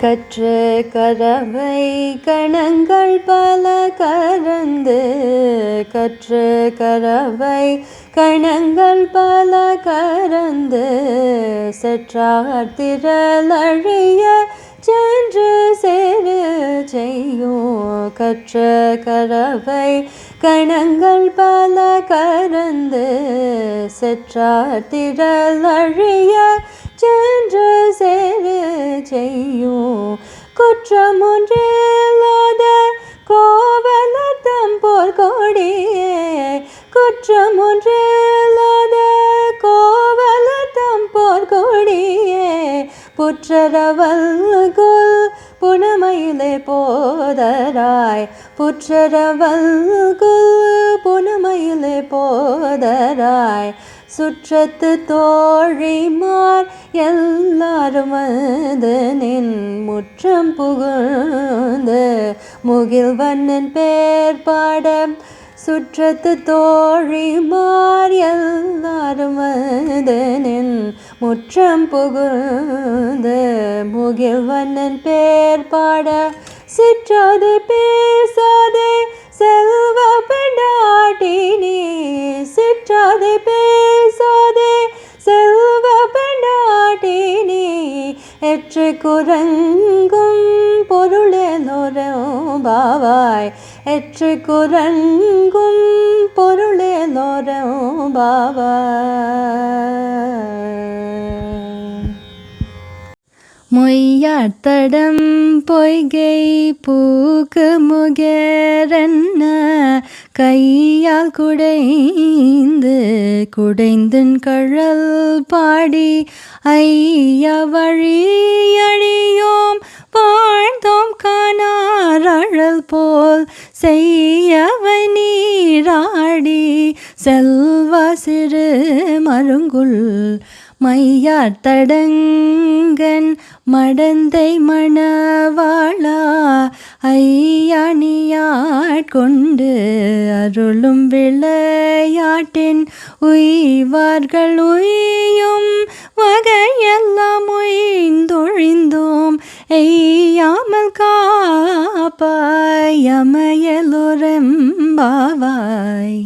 கற்று கரவை கணங்கள் பல கரந்து கற்று கரவை கணங்கள் பல கரந்து செற்றார் திரளழிய சென்று சேரு செய்யும் கற்று கரவை கணங்கள் பல கரந்து செற்றார் திரளழிய சென்று சேரு செய்யும் குற்றமொன்றில்லாத கோவலர் தம்போர் கொடியே குற்றமொன்றில்லாத கோவலர் தம்போர் கொடியே புற்றரவல்குல் புனமயிலே போதராய் புற்றரவல்குல் புனமயிலே போதராய் சுற்றத்து தோழிமார் எல்லாரும் வந்து நின் முற்றம் புகுந்து முகில்வண்ணன் பேர் பாட சுற்றத்து தோழிமார் எல்லாரும் வந்து நின் முற்றம் புகுந்து முகில்வண்ணன் பேர் பாட சிற்றாதே பேசாதே செல்வ பெண்டாட்டி நீ சிற்றாதே பேசாதே செல்வ பெண்டாட்டி நீ எற்று குரங்கும் பொருளேலோரம் பாவாய் எற்று குரங்கும் பொருளேலோரம் பாவாய் மொய்யாத்தடம் பொய்கை பூக்கு முகேரன்ன கையால் குடைந்தன் கழல் பாடி ஐயா வழியழியோம் வாழ்ந்தோம் காணாரழல் போல் செய்யவை நீராடி செல்வ சிறு மருங்குல் மையாத்தடங்கன் மடந்தை மணவாளா ஐயாணியாட்கொண்டு அருளும் விளையாட்டின் உய்வார்கள் உய்யும் வகையெல்லாம் உய்ந்தொழிந்தோம் எய்யாமல் காப்பாய் அமையலோரெம்பாவாய்.